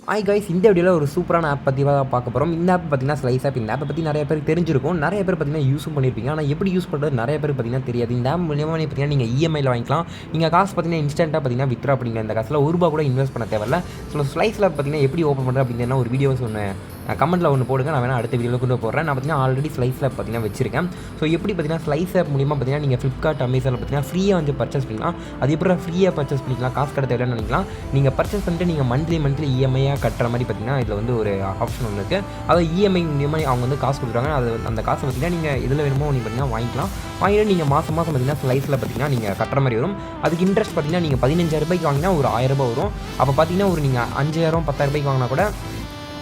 Hi guys, இந்த வீடியோவில் ஒரு சூப்பரான ஆப் பற்றி தான் பார்க்க போகிறோம். இந்த ஆப் பார்த்தீங்கன்னா ஸ்லைஸ் ஆப். இந்த ஆப்பை பற்றி நிறைய பேருக்கு தெரிஞ்சிருக்கும், நிறைய பேர் பார்த்தீங்கன்னா யூஸும் பண்ணியிருப்பீங்க. ஆனால் எப்படி யூஸ் பண்ணுறது நிறைய பேருக்கு பார்த்தீங்கன்னா தெரியாது. இந்த ஆப் மூலியமாக பார்த்தீங்கன்னா நீங்கள் இஎம்ஐயில் வாங்கிக்கலாம். நீங்கள் காசு பார்த்தீங்கன்னா இன்ஸ்டன்ட்டாக பார்த்தீங்கன்னா வித்ரா பண்ணிக்கலாம். இந்த காசில் ₹1 கூட இன்வெஸ்ட் பண்ண தேவையில்ல. ஸோ ஸ்லைஸில் பார்த்தீங்கன்னா எப்படி ஓப்பன் பண்ணுறது அப்படின்னு ஒரு வீடியோ சொன்னேன். கமெண்ட்டில் ஒன்று போடுங்க, நான் வேணால் அடுத்த வீடியோவில் கொண்டு போடுறேன். நான் பார்த்தீங்கன்னா ஆல்ரெடி ஸ்லைஸில் பார்த்தீங்கன்னா வச்சிருக்கேன். ஸோ எப்படி பார்த்தீங்கன்னா ஸ்லைஸ் ஆப் மூலியமாக பார்த்தீங்கன்னா நீங்கள் ஃப்ளிப்கார்ட், அமேசானில் பார்த்தீங்கன்னா ஃப்ரீயாக வந்து பர்ச்சேஸ் பண்ணிக்கலாம். அது எப்படி ஃப்ரீயாக பர்ச்சேஸ் பண்ணிக்கலாம், காசு கடை தேவைன்னு நினைக்கலாம். நீங்கள் பர்ச்சேஸ் பண்ணிட்டு நீங்கள் மந்த்லி இஎம்ஐயாக கட்டுற மாதிரி பார்த்தீங்கன்னா இதில் வந்து ஒரு ஆப்ஷன் ஒன்று இருக்குது. அதாவது இஎம்ஐ மூலியமாக அவங்க வந்து காசு கொடுக்குறாங்க. அது அந்த காசை பார்த்தீங்கன்னா நீங்கள் இதில் வேணுமோ நீங்கள் பார்த்தீங்கன்னா வாங்கிக்கலாம். வாங்கிட்டு நீங்கள் மாதம் பார்த்தீங்கன்னா ஸ்லைஸில் பார்த்தீங்கன்னா நீங்கள் கட்டுற மாதிரி வரும். அதுக்கு இன்ட்ரெஸ்ட் பார்த்தீங்கன்னா நீங்கள் ₹15,000 வாங்கினா ஒரு ₹1000 வரும். அப்போ பார்த்தீங்கன்னா ஒரு நீங்கள் 5000, ₹10,000 வாங்கினா கூட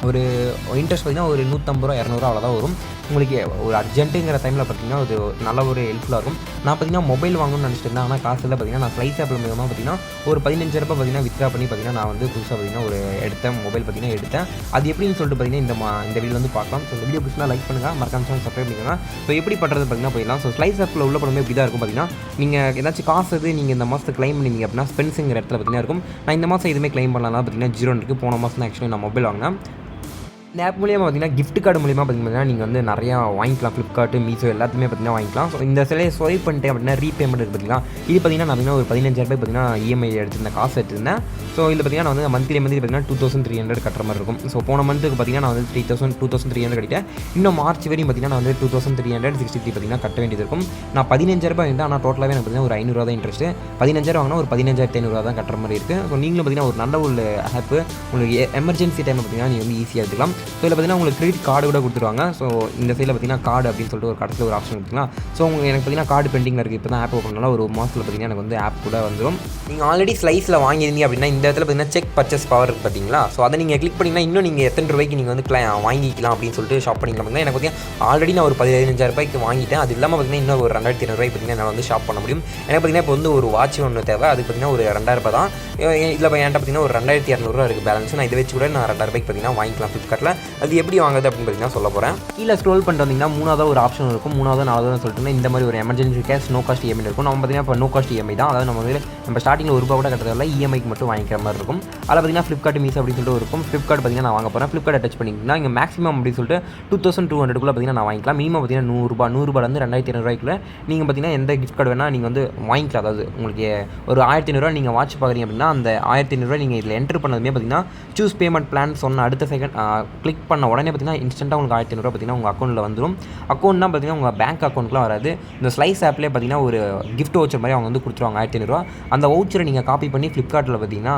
ஒரு இன்ட்ரெஸ்ட் பார்த்தீங்கன்னா ஒரு ₹150, ₹200 அவ்வளோதான் வரும். உங்களுக்கு ஒரு அர்ஜென்ட்டுங்கிற டைமில் பார்த்தீங்கன்னா அது நல்ல ஒரு ஹெல்ப்ஃபுல்லாக இருக்கும். நான் பார்த்தீங்கன்னா மொபைல் வாங்கணும்னு நினச்சிட்டு இருந்தேன். ஆனால் காசு இல்லை. பார்த்தீங்கன்னா நான் ஸ்லைஸ் ஆப்பில் மூலமாக பார்த்தீங்கன்னா ஒரு ₹15,000 பார்த்தீங்கன்னா வித்ரா பண்ணி பார்த்தீங்கன்னா நான் வந்து புதுசாக பார்த்தீங்கன்னா ஒரு மொபைல் பார்த்தீங்கன்னா எடுத்தேன். அது எப்படின்னு சொல்லிட்டு பார்த்தீங்கன்னா இந்த வீடியோ வந்து பார்க்கலாம். ஸோ இந்த வீடியோ பிடிச்சா லைக் பண்ணுங்கள், மறக்காம சேனல் சப்ஸ்கிரைப் பண்ணிக்கோங்க. ஸோ எப்படி பண்ணுறது பார்த்தீங்கன்னா போயிடலாம். ஸோ ஸ்லைஸ் ஆப்பில் உள்ள படமே இப்படி தான் இருக்கும். பார்த்தீங்கன்னா நீங்கள் ஏதாச்சும் காசு நீங்கள் இந்த மாதத்தை கிளைம் பண்ணிங்க அப்படின்னா ஸ்பென்ஸுங்கிற இடத்துல பார்த்தீங்கன்னா இருக்கும். நான் இந்த மாதம் எதுவுமே கிளைம் பண்ணலாம் பார்த்தீங்கன்னா 0 இருக்குது. போன மாதம் தான் ஆக்சுவலி நான் மொபைல் வாங்கினேன். இந்த ஆப் மூலியமாக பார்த்தீங்கன்னா கிஃப்ட் கார்டு மூலியமாக பார்த்தீங்கன்னா நீங்கள் வந்து நிறையா வாங்கிக்கலாம். ஃப்ளிப்கார்ட், மீஷோ எல்லாத்துமே பார்த்தீங்கன்னா வாங்கிக்கலாம். ஸோ இந்த சிலையை ஸ்வைப் பண்ணிட்டேன் அப்படின்னா ரீபேமெண்ட் இருக்குது. பார்த்தீங்கன்னா இது பார்த்தீங்கன்னா நான் பார்த்தீங்கன்னா ஒரு ₹15,000 பார்த்தீங்கன்னா இஎம்ஐ எடுத்திருந்தேன், காசு எடுத்திருந்தேன். ஸோ இதில் பார்த்தீங்கன்னா நான் வந்து மந்த்லி பார்த்தீங்கன்னா 2300 கட்டுற மாதிரி இருக்கும். ஸோ போன மந்த்துக்கு பார்த்தீங்கன்னா நான் வந்து 2300 கட்டிட்டேன். இன்னும் மார்ச் வரையும் பார்த்தீங்கன்னா நான் வந்து 2363 பார்த்தீங்கன்னா கட்ட வேண்டியது இருக்கும். நான் ₹15,000 வாங்கிட்டேன். ஆனால் டோட்டலாகவே எனக்கு பார்த்தீங்கன்னா ஒரு ₹500 தான் இன்ட்ரெஸ்ட். 15,000 வாங்கினா ஒரு ₹15,500 தான் கட்டுற மாதிரி இருக்குது. ஸோ நீங்களும் பார்த்தீங்கன்னா ஒரு நல்ல ஒரு ஆப்பு. உங்களுக்கு எமர்ஜென்சி டைமில் பார்த்தீங்கன்னா நீங்கள் வந்து ஈஸியாக எடுத்துக்கலாம். ஸோ இதில் பார்த்தீங்கன்னா உங்களுக்கு கிரெடிட் கார்டு கூட கொடுத்துருவாங்க. ஸோ இந்த சைடில் பார்த்தீங்கன்னா கார்டு அப்படின்னு சொல்லிட்டு ஒரு கடைசியில் ஒரு ஆப்ஷன் கொடுத்தீங்கன்னா ஸோ எனக்கு பார்த்தீங்கன்னா கார்டு பெண்டிங்கில் இருக்குது. இப்போ தான் ஆப் ஓப்பன் பண்ணாலும் ஒரு மாதத்தில் பார்த்தீங்கன்னா எனக்கு வந்து ஆப் கூட வந்துடும். நீங்கள் ஆல்ரெடி ஸ்லைஸில் வாங்கியிருந்தீங்க அப்படின்னா இந்த இடத்துல பார்த்தீங்கன்னா செக் பர்ச்சேஸ் பவர் இருக்குது பார்த்தீங்களா. ஸோ அதை நீங்கள் கிளிக் பண்ணிங்கன்னா இன்னும் நீங்கள் எத்தனை ரூபாய்க்கு நீங்கள் வந்து வாங்கிக்கலாம் அப்படின்னு சொல்லிட்டு ஷாப் பண்ணிக்கலாம். பார்த்தீங்கன்னா எனக்கு பார்த்தீங்கன்னா ஆல்ரெடி நான் ஒரு ₹15,000 வாங்கிட்டேன். அது இல்லாமல் பார்த்தீங்கன்னா இன்னும் ஒரு ₹2,200 பார்த்தீங்கன்னா என்னால் வந்து ஷாப் பண்ண முடியும். எனக்கு பார்த்தீங்கன்னா இப்போ வந்து ஒரு வாட்ச் ஒன்று தேவை. அதுக்கு பார்த்தீங்கன்னா ஒரு ₹2,000 தான். இதில் என்கிட்ட பார்த்தீங்கன்னா ஒரு ₹2,200 இருக்குது பேலன்ஸ். நான் இதை வச்சு கூட நான் ₹2,000 பார்த்தீங்கன்னா வாங்கிக்கலாம் ஃப்ளிப்கார்ட்டில். அது எப்படி வாங்குறது அப்படின்னு பார்த்தீங்கன்னா சொல்ல போகிறேன். கீழே ஸ்க்ரோல் பண்ணிட்டு வந்தீங்கன்னா 3வது ஒரு ஆப்ஷன் இருக்கும். 3வது 4வது சொல்லிட்டு இந்த மாதிரி ஒரு emergency cash no cost EMI இருக்கும். நம்ம பார்த்தீங்கன்னா இப்போ நோ காஸ்ட் இஎம்ஐ தான். அதாவது நம்ம ஸ்டார்டிங்கில் ₹1 கூட கட்டுறதில்ல, இஎம்ஐக்கு மட்டும் வாங்கிக்கிற மாதிரி இருக்கும். அதில் பார்த்தீங்கன்னா ஃப்ளிப்கார்ட், மீஷோ அப்படின்னு சொல்லிட்டு இருக்கும். ஃப்ளிப்கார்ட் பார்த்தீங்கன்னா நான் வாங்க போகிறேன். ஃப்ளிப்கார்ட் டச் பண்ணிங்கன்னா இங்கே மேக்ஸிமம் அப்படின்னு சொல்லிட்டு 2200 பார்த்தீங்கன்னா நான் வாங்கிக்கலாம். மினிமம் பார்த்தீங்கன்னா ₹100 ₹2,200 நீங்கள் பார்த்தீங்கன்னா எந்த கிஃப்ட் கார்டு வேணால் நீங்கள் வந்து வாங்கிக்கலாம். அதாவது உங்களுக்கு ஒரு ₹1,500 நீங்கள் வாட்ச் பார்க்குறீங்க அப்படின்னா அந்த ₹1,500 நீங்கள் இதில் என்ட்ரு பண்ணதுமே பார்த்தீங்கன்னா சூஸ் பேமெண்ட் பிளான் சொன்ன அடுத்த செகண்ட் கிளிக் பண்ண உடனே பார்த்தீங்கன்னா இன்ஸ்டன்ட்டாக உங்களுக்கு ₹1,500 பார்த்தீங்கன்னா உங்கள் அக்கௌண்ட்டில் வந்துடும். அக்கௌண்ட்னா பார்த்தீங்கன்னா உங்கள் பேங்க் அக்கௌண்ட்லாம் வராது. இந்த ஸ்லைஸ் ஆப்லேயே பார்த்தீங்கன்னா ஒரு கிஃப்ட் வவுச்சர் மாதிரி அவங்க வந்து கொடுத்துருவாங்க ₹1,500. அந்த வவுச்சரை நீங்கள் காப்பி பண்ணி ஃப்ளிப்கார்ட்டில் பார்த்தீங்கன்னா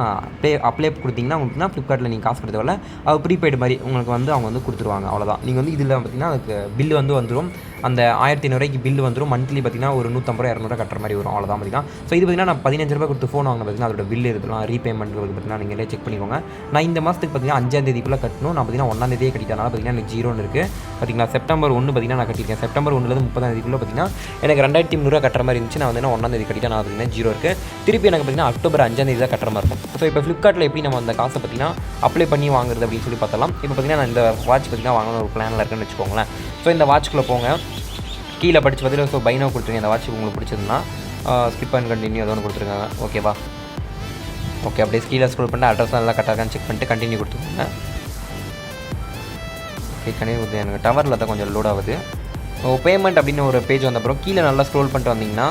அப்ளை கொடுத்தீங்கன்னா உங்களுக்கு ஃப்ளிப்கார்ட்டில் நீங்கள் காசு கொடுத்தவரை அது ப்ரீபெய்டு மாதிரி உங்களுக்கு வந்து அவங்க வந்து கொடுத்துருவாங்க. அவ்வளோதான். நீங்கள் வந்து இதில் பார்த்தீங்கன்னா அதுக்கு பில்லு வந்து வந்துடும். அந்த ₹1,500 பில்லு வந்துடும். மந்த்லி பார்த்தீங்கன்னா ஒரு ₹150, ₹200 கட்டுற மாதிரி வரும். அவ்வளோதான் பார்த்தீங்கன்னா. ஸோ இது பார்த்தீங்கன்னா நான் ₹15,000 கொடுத்து ஃபோன் வாங்கின பார்த்தீங்கன்னா அதோட பில்லு இருக்கலாம், ரீபேமெண்ட் பார்த்தீங்கன்னா நீங்களே செக் பண்ணிக்கோங்க. நான் இந்த மாதத்துக்கு பார்த்தீங்கன்னா 5ஆம் தேதிக்குள்ளே கட்டணும். நான் பார்த்தீங்கன்னா 1ஆம் தேதியே கட்டிட்டனால பார்த்தீங்கன்னா எனக்கு 0 இருக்குது. பார்த்தீங்கன்னா செப்டம்பர் 1 பார்த்தீங்கன்னா நான் கட்டியிருக்கேன். செப்டம்பர் 1லேருந்து 30ஆம் தேதிக்குள்ளே பார்த்தீங்கன்னா எனக்கு ₹2,300 கட்டுற மாதிரி இருந்துச்சு. நான் வந்து 1ஆம் தேதி கட்டிட்டேன். நான் பார்த்தீங்கன்னா 0 இருக்குது. திருப்பி எனக்கு பார்த்தீங்கன்னா அக்டோபர் 5ஆம் தேதி தான் கட்டுற மாதிரி இருக்கும். ஸோ இப்போ ஃப்ளிப்கார்ட்டில் எப்படி நம்ம அந்த காசை பார்த்தீங்கன்னா அப்ளை பண்ணி வாங்குறது அப்படின்னு சொல்லி பார்த்தலாம். இப்போ பார்த்தீங்கன்னா நான் இந்த வாட்ச் பார்த்தீங்கன்னா வாங்கணும் ஒரு பிளானில் இருக்குன்னு வச்சுக்கோங்களேன். ஸோ இந்த வாட்ச்குள்ளே போங்க, கீழே படித்து பார்த்தீங்கன்னா ஸோ பை நவ் கொடுத்துருங்க. இந்த வாட்ச் உங்களுக்கு பிடிச்சதுன்னா ஸ்கிப் அண்ட் கண்டினியூ ஏதோ ஒன்று கொடுத்துருக்காங்க. ஓகேவா? ஓகே, அப்படியே கீழே ஸ்க்ரோல் பண்ணிட்டு அட்ரஸ் நல்லா கரெக்டாக இருக்கான்னு செக் பண்ணிட்டு கண்டினியூ கொடுத்துருங்க. Okay, continue. எனக்கு டவரில் தான் கொஞ்சம் லோட் ஆகுது. பேமெண்ட் அப்படின்னு ஒரு பேஜ் வந்த அப்புறம் கீழே நல்லா ஸ்க்ரோல் பண்ணிட்டு வந்தீங்கன்னா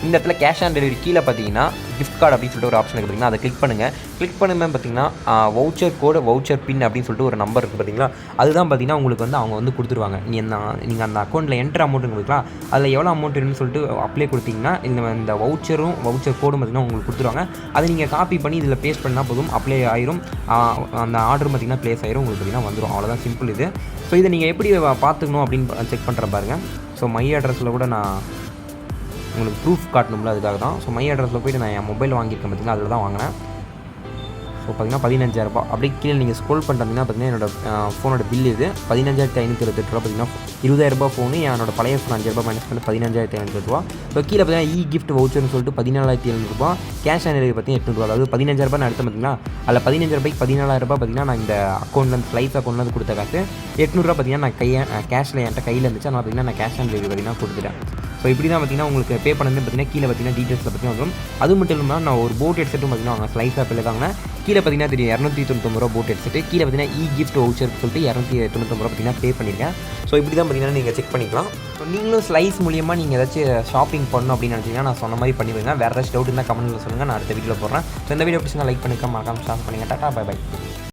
இந்த இடத்துல கேஷ் ஆன் டெலிவரி கீழே பார்த்தீங்கன்னா கிஃப்ட் கார்டு அப்படின்னு சொல்லிட்டு ஒரு ஆப்ஷன் இருக்குது. பார்த்தீங்கன்னா அதை கிளிக் பண்ணுங்கள். கிளிக் பண்ணும்போது பார்த்தீங்கன்னா வவுச்சர் கோடு, வவுச்சர் பின் அப்படின்னு சொல்லிட்டு ஒரு நம்பர் இருக்குது. பார்த்தீங்களா, அதுதான் பார்த்தீங்கன்னா உங்களுக்கு வந்து அவங்க வந்து கொடுத்துருவாங்க. நீங்கள் அந்த அக்கௌண்ட்டில் என்ட்ரு அமௌண்ட் கொடுக்கலாம். அதில் எவ்வளோ அமௌண்ட் வேணும்னு சொல்லிட்டு அப்ளை கொடுத்தீங்கன்னா இந்த வவுச்சரும் வவுச்சர் கோடும் பார்த்தீங்கன்னா உங்களுக்கு கொடுத்துருவாங்க. அதை நீங்கள் காப்பி பண்ணி இதில் பேஸ்ட் பண்ணால் போதும், அப்ளை ஆயிரும். அந்த ஆர்டர் பார்த்தீங்கன்னா ப்ளேஸ் ஆயிரும். உங்களுக்கு பார்த்தீங்கன்னா வந்துடும். அவ்வளோதான், சிம்பிள் இது. ஸோ இதை நீங்கள் எப்படி பார்த்துக்கணும் அப்படின்னு செக் பண்ணுற பாருங்கள். ஸோ மை அட்ரஸில் கூட நான் உங்களுக்கு ப்ரூஃப் காட்டணும்ல, அதுக்காக தான். ஸோ மை அட்ரஸில் போய்ட்டு நான் என் மொபைல் வாங்கியிருக்கேன் பார்த்தீங்கன்னா அதில் தான் வாங்கினேன். ஸோ பார்த்தீங்கன்னா ₹15,000. அப்படியே கீழே நீங்கள் ஸ்க்ரோல் பண்ணிட்டீங்கன்னா பார்த்தீங்கன்னா என்னோடய ஃபோனோட பில் இது ₹15,528. பார்த்தீங்கன்னா ₹20,000 ஃபோனு. என்னோட பழைய ஃபோன் ₹5,000 மைனஸ் பண்ணி ₹15,528. ஸோ கீழே பார்த்தீங்கன்னா கிஃப்ட் வவுச்சர்னு சொல்லிட்டு ₹14,700. கேஷ் ஆன் டெலிவரி பார்த்தீங்கன்னா ₹800. அதாவது ₹15,000 எடுத்து பார்த்தீங்கன்னா அதில் ₹15,000 ₹14,000 பார்த்தீங்கன்னா நான் இந்த அக்கௌண்ட்லேருந்து ஸ்லைஸ் அக்கௌண்ட்லேருந்து கொடுத்த காசு ₹800 பார்த்தீங்கன்னா நான் கேஷில் என்கிட்ட கையில் இருந்துச்சு. அதனால் பார்த்தீங்கன்னா நான் கேஷ் ஆன் டெலிவரி பார்த்தீங்கன்னா கொடுத்துட்டேன். ஸோ இப்படி தான் பார்த்தீங்கன்னா உங்களுக்கு பே பண்ணது பார்த்தீங்கன்னா கீழே பார்த்தீங்கன்னா டீட்டெயில்ஸில் பார்த்தீங்கன்னா வரும். அது மட்டும் இல்லாமல் நான் ஒரு போட் ஹெட்செட்டும் பார்த்தீங்கன்னா வாங்க ஸ்லைஸ் ஆப்பில் தாங்க. கீழே பார்த்தீங்கன்னா தெரியும் 299 ரூபா போட் ஹெட்செட்டு. கீழே பார்த்தீங்கன்னா gift வவுச்சர் சொல்லிட்டு 299 ரூபா பார்த்தீங்கன்னா பே பண்ணியிருக்கேன். ஸோ இப்படி தான் பார்த்தீங்கன்னா நீங்கள் செக் பண்ணிக்கலாம். ஸோ நீங்களும் ஸ்லைஸ் மூலியமாக நீங்கள் ஏதாச்சும் ஷாப்பிங் பண்ணணும் அப்படின்னு நினச்சிங்கன்னா நான் சொன்ன மாதிரி பண்ணிவிடுங்க. வேறு ஏதாச்சும் டவுட் இருந்தால் கமெண்ட்டில் சொல்லுங்கள், நான் அடுத்த வீடியோவில் போடுறேன். ஸோ இந்த வீடியோ பிடிச்சிருந்தா லைக் பண்ணிக்க, மறக்காம ஷேர் பண்ணுங்கள். Tata, bye by.